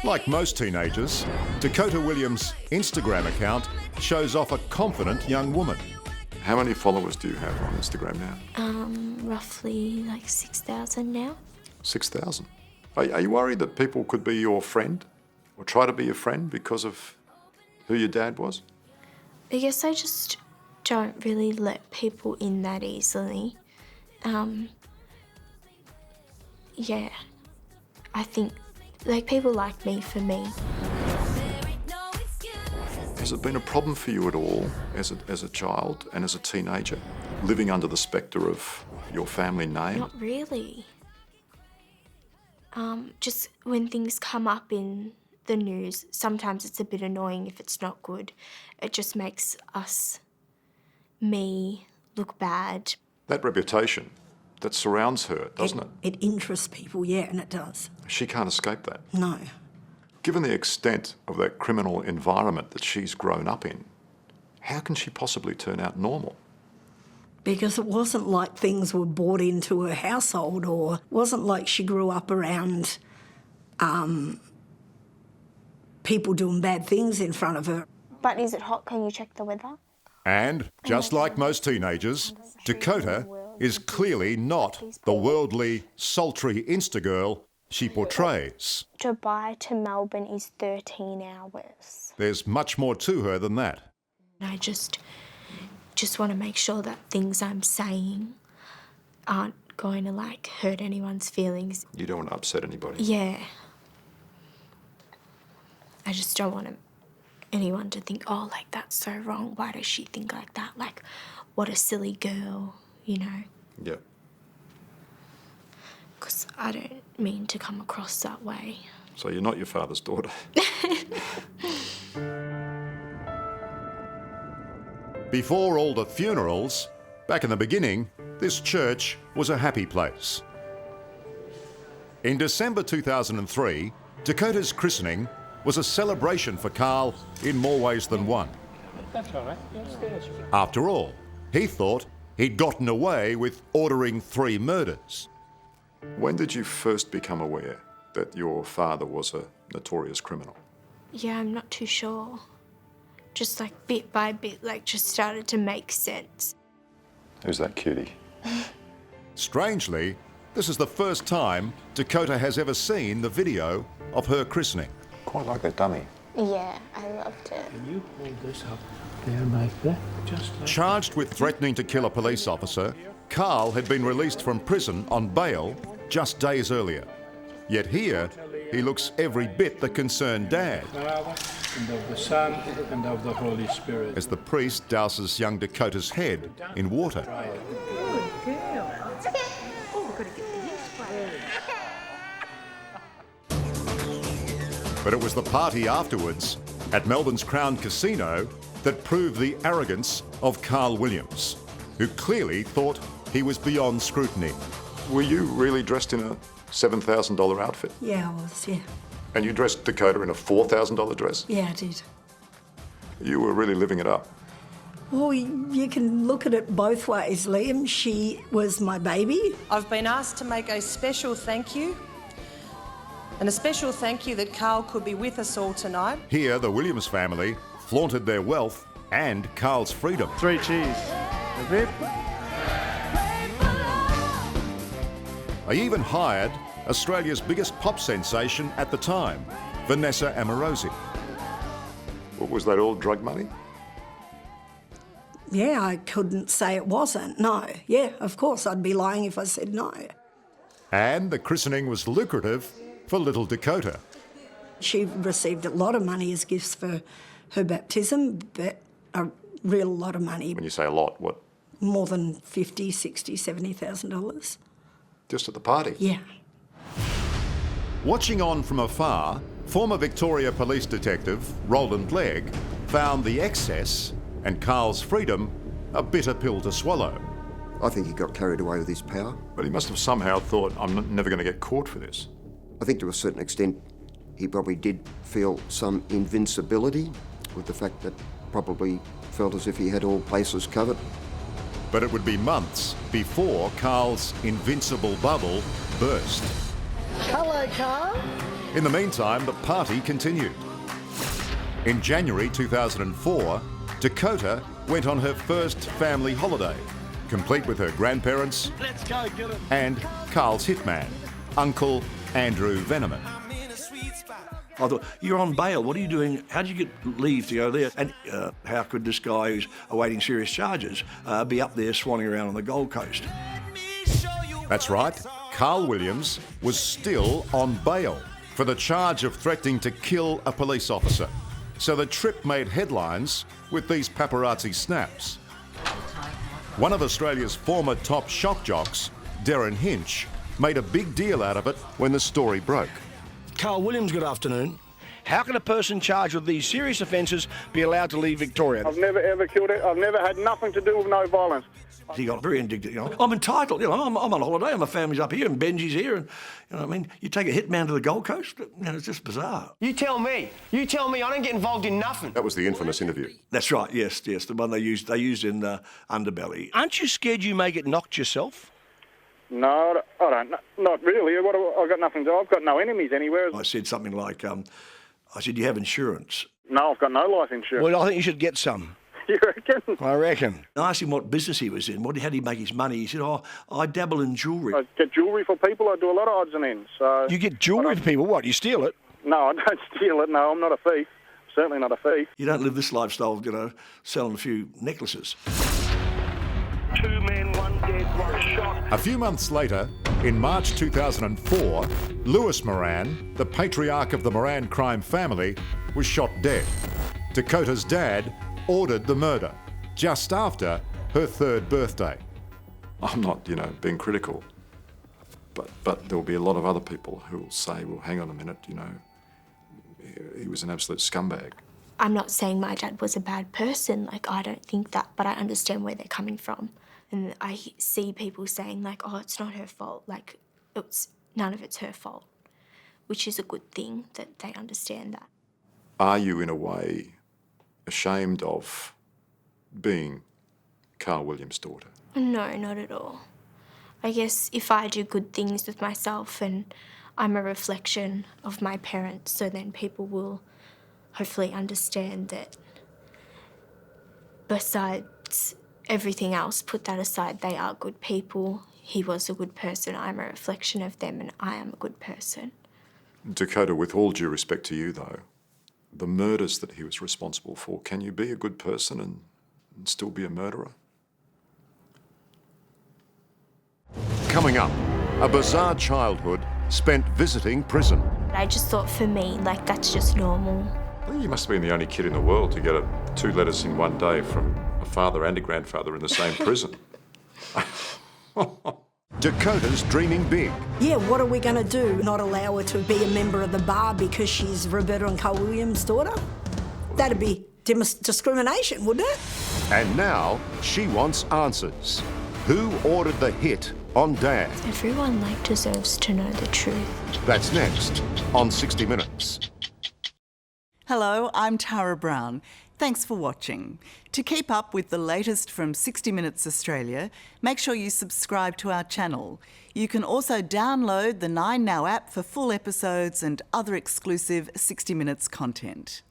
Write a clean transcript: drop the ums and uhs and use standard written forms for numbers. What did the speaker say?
Like most teenagers, Dhakota Williams' Instagram account shows off a confident young woman. How many followers do you have on Instagram now? Roughly like 6,000 now. 6,000. Are you worried that people could be your friend or try to be your friend because of who your dad was? I guess I just don't really let people in that easily. Yeah, I think like people like me for me. Has it been a problem for you at all as a child and as a teenager, living under the spectre of your family name? Not really. Just when things come up in the news, sometimes it's a bit annoying if it's not good. It just makes me look bad. That reputation that surrounds her, doesn't it? It interests people, yeah, and it does. She can't escape that. No. Given the extent of that criminal environment that she's grown up in, how can she possibly turn out normal? Because it wasn't like things were brought into her household, or it wasn't like she grew up around people doing bad things in front of her. But is it hot? Can you check the weather? And, just like most teenagers, Dhakota is clearly not the worldly, sultry Insta-girl she portrays. Dubai to Melbourne is 13 hours. There's much more to her than that. I just want to make sure that things I'm saying aren't going to, like, hurt anyone's feelings. You don't want to upset anybody. Yeah. I just don't want anyone to think, oh, like, that's so wrong. Why does she think like that? Like, what a silly girl, you know? Yeah. Because I don't mean to come across that way. So you're not your father's daughter? Before all the funerals, back in the beginning, this church was a happy place. In December 2003, Dhakota's christening was a celebration for Carl in more ways than one. That's all right. After all, he thought he'd gotten away with ordering 3 murders. When did you first become aware that your father was a notorious criminal? Yeah, I'm not too sure. Just like bit by bit, like just started to make sense. Who's that cutie? Strangely, this is the first time Dhakota has ever seen the video of her christening. Quite like that dummy. Yeah, I loved it. Can you hold this up there like that? Just like Charged with threatening to kill a police officer, Carl had been released from prison on bail just days earlier. Yet here, he looks every bit the concerned dad. and of the Son, and of the Holy Spirit. As the priest douses young Dakota's head in water. But it was the party afterwards at Melbourne's Crown Casino that proved the arrogance of Carl Williams, who clearly thought he was beyond scrutiny. Were you really dressed in a $7,000 outfit? Yeah, I was, yeah. And you dressed Dhakota in a $4,000 dress? Yeah, I did. You were really living it up. Well, you can look at it both ways, Liam. She was my baby. I've been asked to make a special thank you, and a special thank you that Carl could be with us all tonight. Here, the Williams family flaunted their wealth and Carl's freedom. 3 cheese. A bit. They even hired Australia's biggest pop sensation at the time, Vanessa Amorosi. What, was that all drug money? Yeah, I couldn't say it wasn't, no. Yeah, of course, I'd be lying if I said no. And the christening was lucrative for little Dhakota. She received a lot of money as gifts for her baptism, but a real lot of money. When you say a lot, what? More than $50,000, $60,000, $70,000. Just at the party? Yeah. Watching on from afar, former Victoria Police Detective Roland Legg found the excess and Carl's freedom a bitter pill to swallow. I think he got carried away with his power. But he must have somehow thought, I'm never going to get caught for this. I think to a certain extent he probably did feel some invincibility with the fact that probably felt as if he had all bases covered. But it would be months before Carl's invincible bubble burst. Hello, Carl. In the meantime, the party continued. In January 2004, Dhakota went on her first family holiday, complete with her grandparents and Carl's hitman, Uncle Andrew Veneman. I thought, you're on bail, what are you doing? How did you get leave to go there? And how could this guy who's awaiting serious charges be up there swanning around on the Gold Coast? That's right, Carl Williams was still on bail for the charge of threatening to kill a police officer. So the trip made headlines with these paparazzi snaps. One of Australia's former top shock jocks, Darren Hinch, made a big deal out of it when the story broke. Carl Williams, good afternoon. How can a person charged with these serious offences be allowed to leave Victoria? I've never ever killed it. I've never had nothing to do with no violence. He got very indignant. You know, I'm entitled. You know, I'm on holiday. My family's up here, and Benji's here, and you know, what I mean, you take a hitman to the Gold Coast. You know, it's just bizarre. You tell me. I don't get involved in nothing. That was the infamous interview. That's right. Yes, the one they used in Underbelly. Aren't you scared you may get knocked yourself? No, I don't. Not really. I've got nothing to. I've got no enemies anywhere. I said something like, I said, you have insurance. No, I've got no life insurance. Well, I think you should get some. You reckon? I reckon. I asked him what business he was in. How did he make his money? He said, I dabble in jewellery. I get jewellery for people. I do a lot of odds and ends. So you get jewellery for people? What, you steal it? No, I don't steal it. No, I'm not a thief. Certainly not a thief. You don't live this lifestyle, you know, selling a few necklaces. 2 men, 1 dead, 1 shot. A few months later, in March 2004, Lewis Moran, the patriarch of the Moran crime family, was shot dead. Dakota's dad ordered the murder just after her 3rd birthday. I'm not, being critical, but there will be a lot of other people who will say, well, hang on a minute, he was an absolute scumbag. I'm not saying my dad was a bad person, I don't think that, but I understand where they're coming from. And I see people saying oh, it's not her fault, none of it's her fault, which is a good thing that they understand that. Are you, in a way, ashamed of being Carl Williams' daughter? No, not at all. I guess if I do good things with myself and I'm a reflection of my parents, so then people will hopefully understand that besides everything else, put that aside, they are good people. He was a good person. I'm a reflection of them and I am a good person. Dhakota, with all due respect to you, though, the murders that he was responsible for, can you be a good person and still be a murderer? Coming up, a bizarre childhood spent visiting prison. I just thought for me, that's just normal. Well, you must have been the only kid in the world to get 2 letters in one day from a father and a grandfather in the same prison. Dakota's dreaming big. Yeah, what are we going to do? Not allow her to be a member of the bar because she's Roberta and Carl Williams' daughter? That'd be discrimination, wouldn't it? And now she wants answers. Who ordered the hit on Dad? Everyone deserves to know the truth. That's next on 60 Minutes. Hello, I'm Tara Brown. Thanks for watching. To keep up with the latest from 60 Minutes Australia, make sure you subscribe to our channel. You can also download the 9Now app for full episodes and other exclusive 60 Minutes content.